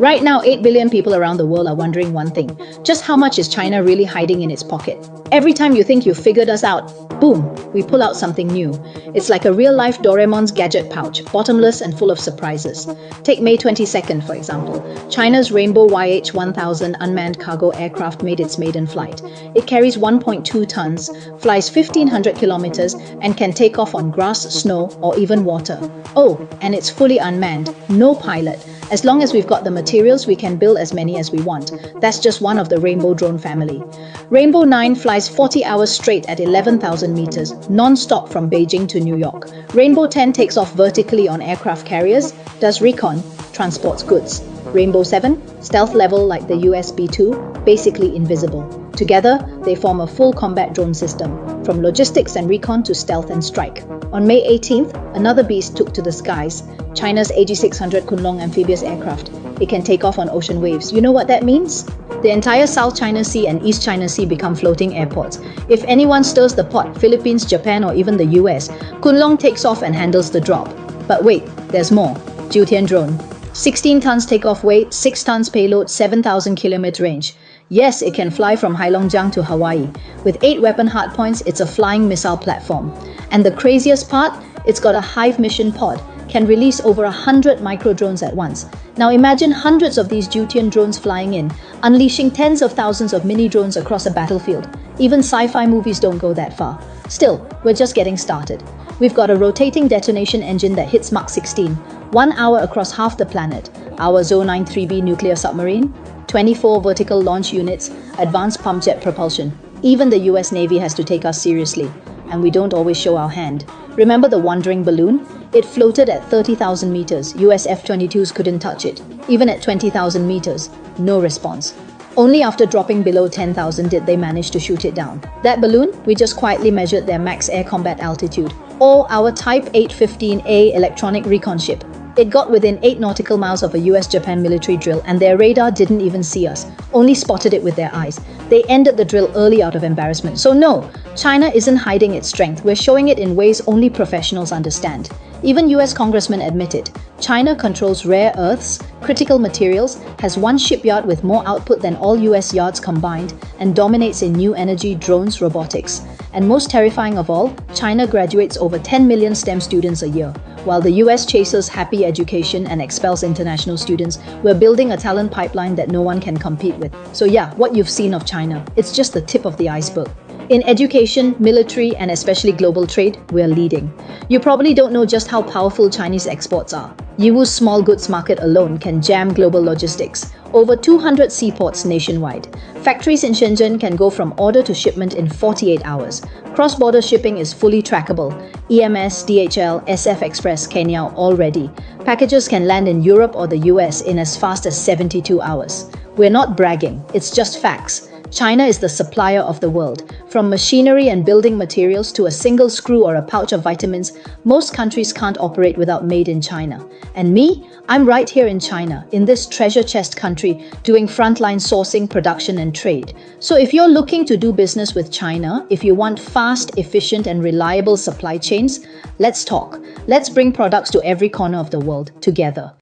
Right now, 8 billion people around the world are wondering one thing. Just how much is China really hiding in its pocket? Every time you think you've figured us out, boom, we pull out something new. It's like a real-life Doraemon's gadget pouch, bottomless and full of surprises. Take May 22nd, for example. China's Rainbow YH-1000 unmanned cargo aircraft made its maiden flight. It carries 1.2 tons, flies 1,500 kilometers, and can take off on grass, snow, or even water. Oh, and it's fully unmanned, no pilot. As long as we've got the materials, we can build as many as we want. That's just one of the Rainbow drone family. Rainbow 9 flies 40 hours straight at 11,000 meters, non-stop from Beijing to New York. Rainbow 10 takes off vertically on aircraft carriers, does recon, transports goods. Rainbow 7, stealth level like the US B-2, basically invisible. Together, they form a full combat drone system, from logistics and recon to stealth and strike. On May 18th, another beast took to the skies, China's AG-600 Kunlong amphibious aircraft. It can take off on ocean waves. You know what that means? The entire South China Sea and East China Sea become floating airports. If anyone stirs the pot, Philippines, Japan, or even the US, Kunlong takes off and handles the drop. But wait, there's more. Jiutian drone. 16 tons takeoff weight, 6 tons payload, 7,000 kilometer range. Yes, it can fly from Heilongjiang to Hawaii. With 8 weapon hardpoints, it's a flying missile platform. And the craziest part? It's got a Hive mission pod, can release over 100 micro drones at once. Now imagine hundreds of these Jiutian drones flying in, unleashing tens of thousands of mini drones across a battlefield. Even sci-fi movies don't go that far. Still, we're just getting started. We've got a rotating detonation engine that hits Mach 16, 1 hour across half the planet, our ZO-93B nuclear submarine, 24 vertical launch units, advanced pump jet propulsion. Even the US Navy has to take us seriously. And we don't always show our hand. Remember the wandering balloon? It floated at 30,000 meters. US F-22s couldn't touch it. Even at 20,000 meters, no response. Only after dropping below 10,000 did they manage to shoot it down. That balloon, we just quietly measured their max air combat altitude. Or our Type 815A electronic recon ship. It got within 8 nautical miles of a US-Japan military drill and their radar didn't even see us, only spotted it with their eyes. They ended the drill early out of embarrassment. So no, China isn't hiding its strength. We're showing it in ways only professionals understand. Even US congressmen admit it. China controls rare earths, critical materials, has one shipyard with more output than all US yards combined, and dominates in new energy, drones, robotics. And most terrifying of all, China graduates over 10 million STEM students a year. While the US chases happy education and expels international students, we're building a talent pipeline that no one can compete with. So yeah, what you've seen of China, it's just the tip of the iceberg. In education, military, and especially global trade, we're leading. You probably don't know just how powerful Chinese exports are. Yiwu's small goods market alone can jam global logistics. Over 200 seaports nationwide. Factories in Shenzhen can go from order to shipment in 48 hours. Cross-border shipping is fully trackable. EMS, DHL, SF Express, Kenya already. Packages can land in Europe or the US in as fast as 72 hours. We're not bragging, it's just facts. China is the supplier of the world. From machinery and building materials to a single screw or a pouch of vitamins, most countries can't operate without made in China. And me? I'm right here in China, in this treasure chest country, doing frontline sourcing, production, and trade. So if you're looking to do business with China, if you want fast, efficient, and reliable supply chains, let's talk. Let's bring products to every corner of the world together.